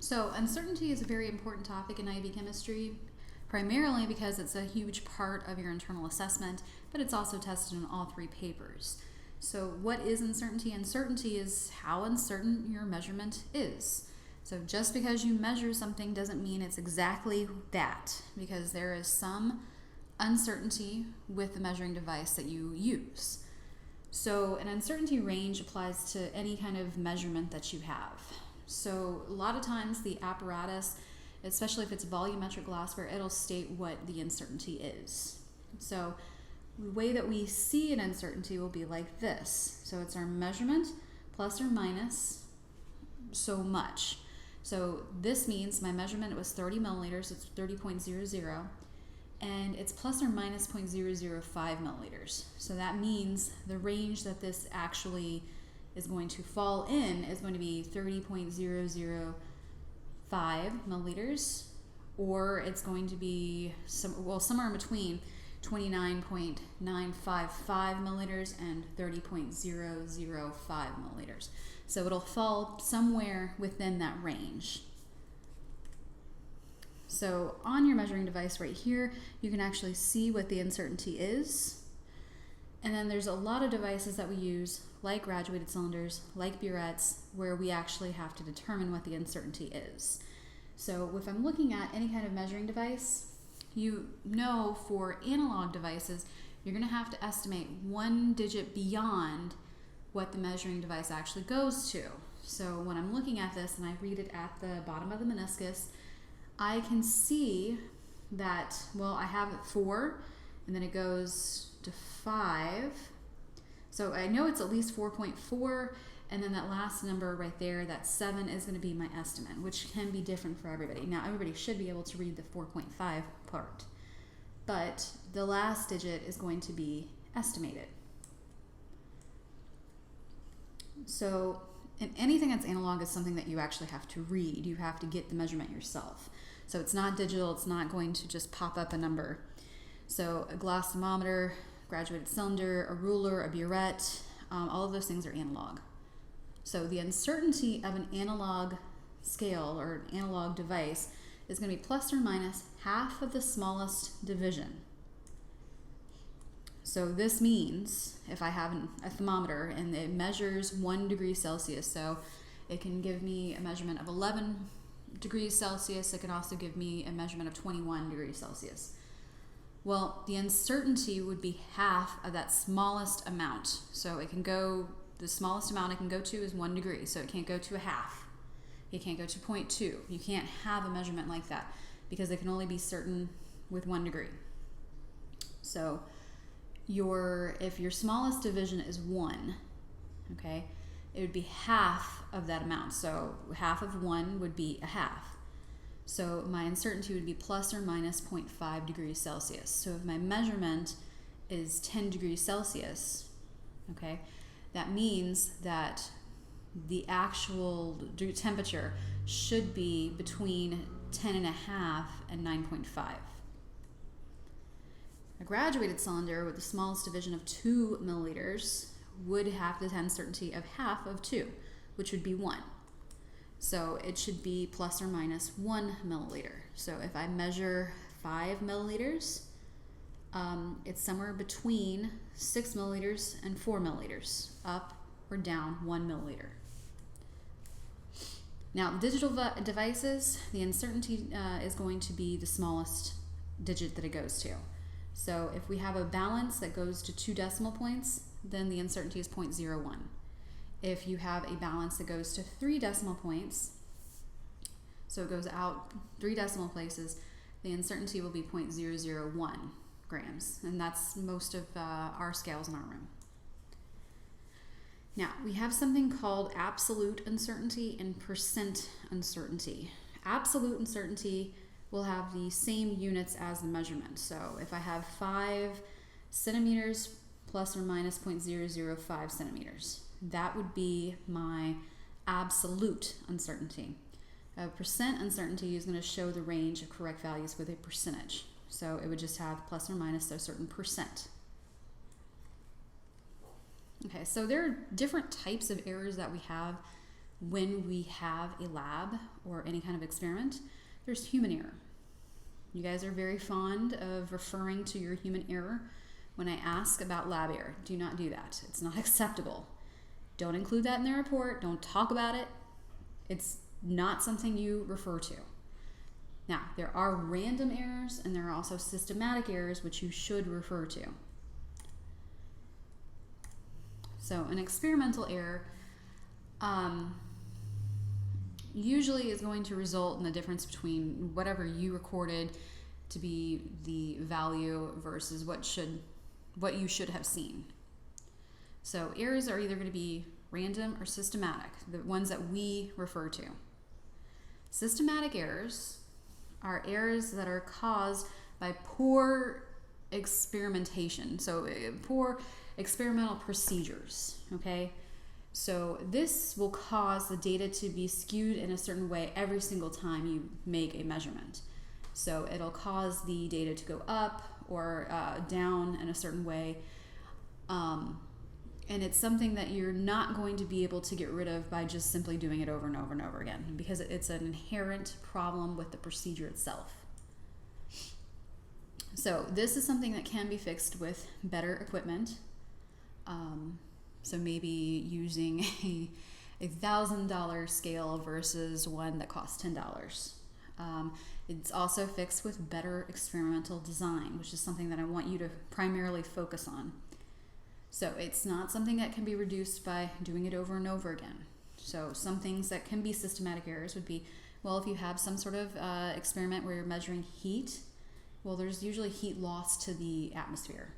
So uncertainty is a very important topic in IB chemistry, primarily because it's a huge part of your internal assessment, but it's also tested in all three papers. So what is uncertainty? Uncertainty is how uncertain your measurement is. So just because you measure something doesn't mean it's exactly that, because there is some uncertainty with the measuring device that you use. So an uncertainty range applies to any kind of measurement that you have. So a lot of times the apparatus, especially if it's volumetric glassware, it'll state what the uncertainty is. So the way that we see an uncertainty will be like this. So it's our measurement plus or minus so much. So this means my measurement was 30 milliliters, it's 30.00, and it's plus or minus 0.005 milliliters. So that means the range that this actually is going to fall in is going to be 30.005 milliliters, or it's going to be somewhere in between 29.955 milliliters and 30.005 milliliters. So it'll fall somewhere within that range. So on your measuring device right here, you can actually see what the uncertainty is. And then there's a lot of devices that we use, like graduated cylinders, like burettes, where we actually have to determine what the uncertainty is. So if I'm looking at any kind of measuring device, you know for analog devices, you're going to have to estimate one digit beyond what the measuring device actually goes to. So when I'm looking at this and I read it at the bottom of the meniscus, I can see that, well, I have 4, and then it goes to 5. So I know it's at least 4.4, and then that last number right there, that 7, is going to be my estimate, which can be different for everybody. Now, everybody should be able to read the 4.5 part, but the last digit is going to be estimated. So anything that's analog is something that you actually have to read. You have to get the measurement yourself. So it's not digital, it's not going to just pop up a number. So a glass thermometer, graduated cylinder, a ruler, a burette, all of those things are analog. So the uncertainty of an analog scale or an analog device is going to be plus or minus half of the smallest division. So this means if I have a thermometer and it measures 1 degree Celsius, so it can give me a measurement of 11 degrees Celsius, it can also give me a measurement of 21 degrees Celsius. Well, the uncertainty would be half of that smallest amount. So it can go, the smallest amount it can go to is 1 degree, so it can't go to a half. It can't go to 0.2. You can't have a measurement like that because it can only be certain with 1 degree. So if your smallest division is 1, okay, it would be half of that amount. So half of 1 would be a half. So my uncertainty would be plus or minus 0.5 degrees Celsius. So if my measurement is 10 degrees Celsius, okay, that means that the actual temperature should be between 10.5 and 9.5. A graduated cylinder with the smallest division of 2 milliliters would have the uncertainty of half of 2, which would be 1. So it should be plus or minus 1 milliliter. So if I measure 5 milliliters, it's somewhere between 6 milliliters and 4 milliliters, up or down 1 milliliter. Now, digital devices, the uncertainty is going to be the smallest digit that it goes to. So if we have a balance that goes to 2 decimal points, then the uncertainty is 0.01. If you have a balance that goes to 3 decimal points, so it goes out 3 decimal places, the uncertainty will be 0.001 grams, and that's most of our scales in our room. Now, we have something called absolute uncertainty and percent uncertainty. Absolute uncertainty will have the same units as the measurement. So if I have 5 centimeters plus or minus 0.005 centimeters, that would be my absolute uncertainty. A percent uncertainty is going to show the range of correct values with a percentage. So it would just have plus or minus a certain percent. Okay, so there are different types of errors that we have when we have a lab or any kind of experiment, there's human error. You guys are very fond of referring to your human error when I ask about lab error. Do not do that. It's not acceptable. Don't include that in the report. Don't talk about it. It's not something you refer to. Now, there are random errors and there are also systematic errors which you should refer to. So an experimental error usually is going to result in the difference between whatever you recorded to be the value versus what you should have seen. So errors are either going to be random or systematic, the ones that we refer to. Systematic errors are errors that are caused by poor experimentation, so poor experimental procedures, okay? So this will cause the data to be skewed in a certain way every single time you make a measurement. So it'll cause the data to go up or down in a certain way. And it's something that you're not going to be able to get rid of by just simply doing it over and over and over again, because it's an inherent problem with the procedure itself. So this is something that can be fixed with better equipment. So maybe using a $1,000 scale versus one that costs $10. It's also fixed with better experimental design, which is something that I want you to primarily focus on. So it's not something that can be reduced by doing it over and over again. So some things that can be systematic errors would be, well, if you have some sort of experiment where you're measuring heat, well, there's usually heat loss to the atmosphere.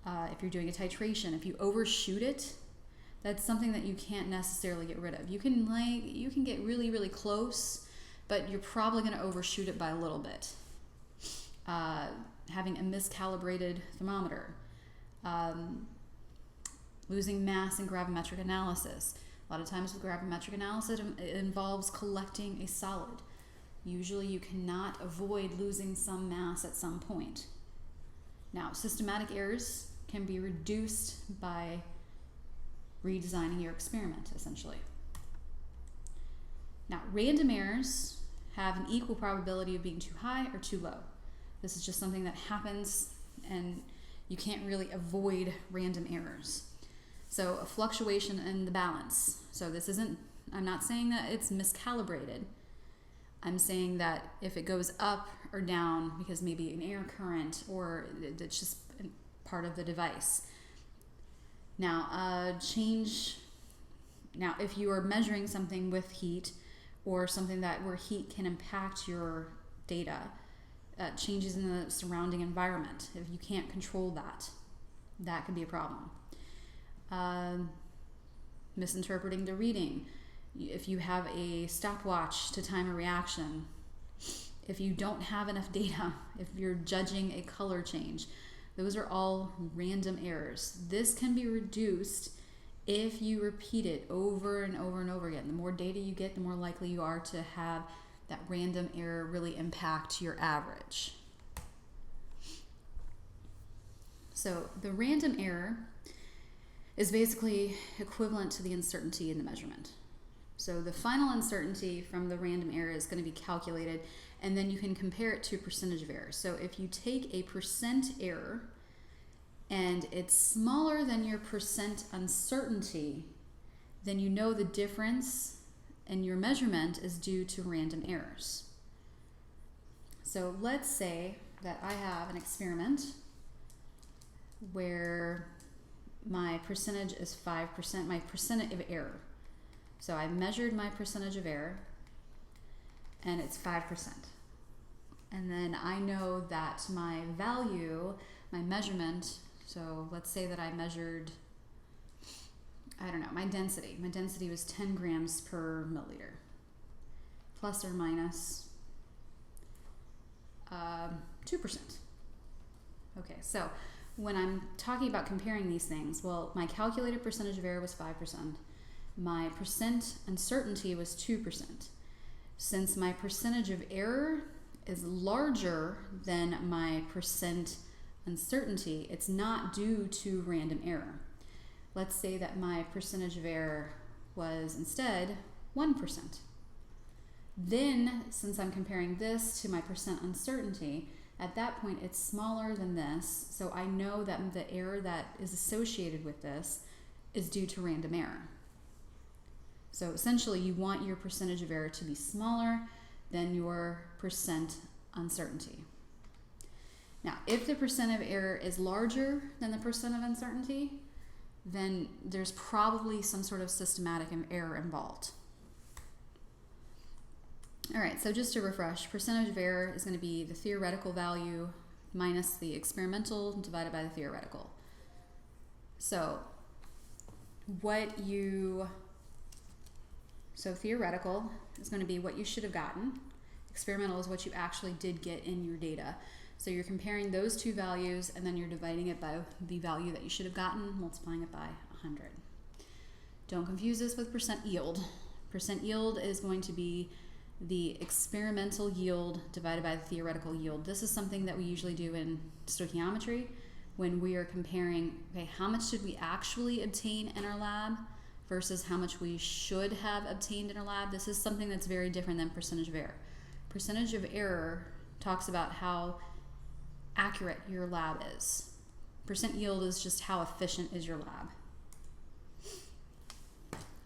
If you're doing a titration, if you overshoot it, that's something that you can't necessarily get rid of. You can get really, really close, but you're probably going to overshoot it by a little bit. Having a miscalibrated thermometer, losing mass in gravimetric analysis. A lot of times with gravimetric analysis, it involves collecting a solid. Usually you cannot avoid losing some mass at some point. Now, systematic errors can be reduced by redesigning your experiment, essentially. Now, random errors have an equal probability of being too high or too low. This is just something that happens, and you can't really avoid random errors. So a fluctuation in the balance. So this isn't, I'm not saying that it's miscalibrated. I'm saying that if it goes up or down because maybe an air current or it's just part of the device. Now, now if you are measuring something with heat or something where heat can impact your data, changes in the surrounding environment, if you can't control that could be a problem. Misinterpreting the reading. If you have a stopwatch to time a reaction, if you don't have enough data, if you're judging a color change, those are all random errors. This can be reduced if you repeat it over and over and over again. The more data you get, the more likely you are to have that random error really impact your average. So the random error is basically equivalent to the uncertainty in the measurement. So the final uncertainty from the random error is going to be calculated, and then you can compare it to percentage of error. So if you take a percent error and it's smaller than your percent uncertainty, then you know the difference in your measurement is due to random errors. So let's say that I have an experiment where my percentage is 5%, my percent of error. So I measured my percentage of error and it's 5%. And then I know that my value, my measurement, so let's say that I measured, I don't know, my density. My density was 10 grams per milliliter, plus or minus 2%. Okay, so when I'm talking about comparing these things, well, my calculated percentage of error was 5%. My percent uncertainty was 2%. Since my percentage of error is larger than my percent uncertainty, it's not due to random error. Let's say that my percentage of error was instead 1%. Then, since I'm comparing this to my percent uncertainty, at that point it's smaller than this, so I know that the error that is associated with this is due to random error. So essentially you want your percentage of error to be smaller than your percent uncertainty. Now, if the percent of error is larger than the percent of uncertainty, then there's probably some sort of systematic error involved. All right, so just to refresh, percentage of error is going to be the theoretical value minus the experimental divided by the theoretical. So theoretical is going to be what you should have gotten. Experimental is what you actually did get in your data. So you're comparing those two values and then you're dividing it by the value that you should have gotten, multiplying it by 100. Don't confuse this with percent yield. Percent yield is going to be the experimental yield divided by the theoretical yield. This is something that we usually do in stoichiometry when we are comparing, okay, how much did we actually obtain in our lab versus how much we should have obtained in our lab. This is something that's very different than percentage of error. Percentage of error talks about how accurate your lab is. Percent yield is just how efficient is your lab.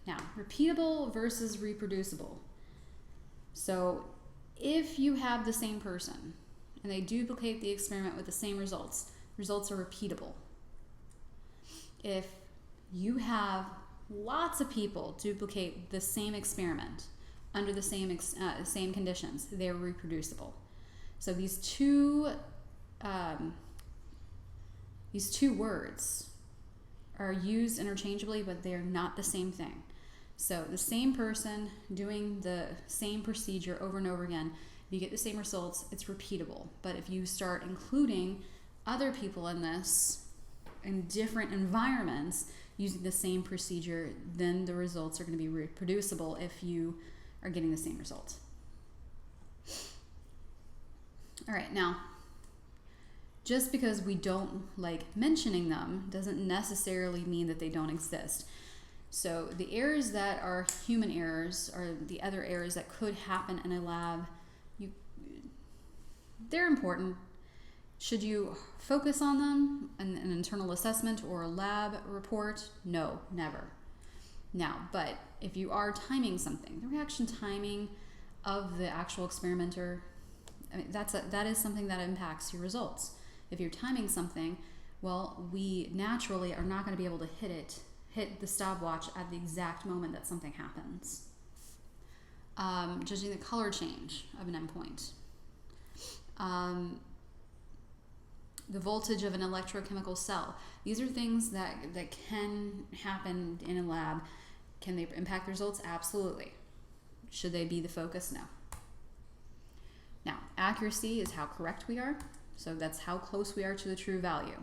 Now, repeatable versus reproducible. So if you have the same person and they duplicate the experiment with the same results, results are repeatable. If you have lots of people duplicate the same experiment under the same conditions, they're reproducible. So these two words are used interchangeably, but they are not the same thing. So the same person doing the same procedure over and over again, if you get the same results, it's repeatable. But if you start including other people in this in different environments using the same procedure, then the results are going to be reproducible if you are getting the same result. All right, now, just because we don't like mentioning them doesn't necessarily mean that they don't exist. So the errors that are human errors, or the other errors that could happen in a lab, they're important. Should you focus on them in an internal assessment or a lab report? No, never. Now, but if you are timing something, the reaction timing of the actual experimenter, I mean, that is something that impacts your results. If you're timing something, well, we naturally are not going to be able to hit the stopwatch at the exact moment that something happens. Judging the color change of an endpoint. The voltage of an electrochemical cell. These are things that can happen in a lab. Can they impact the results? Absolutely. Should they be the focus? No. Now, accuracy is how correct we are. So that's how close we are to the true value.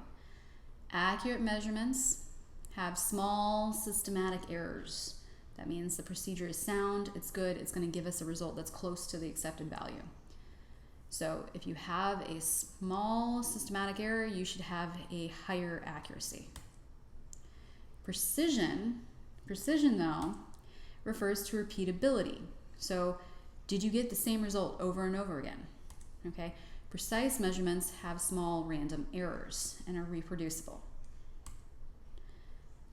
Accurate measurements have small systematic errors. That means the procedure is sound, it's good, it's going to give us a result that's close to the accepted value. So if you have a small systematic error, you should have a higher accuracy. Precision though, refers to repeatability. So did you get the same result over and over again? Okay. Precise measurements have small random errors and are reproducible.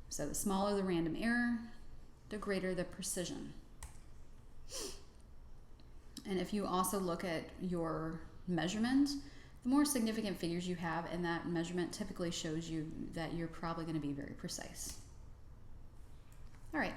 So the smaller the random error, the greater the precision. And if you also look at your measurement, the more significant figures you have in that measurement typically shows you that you're probably going to be very precise. All right.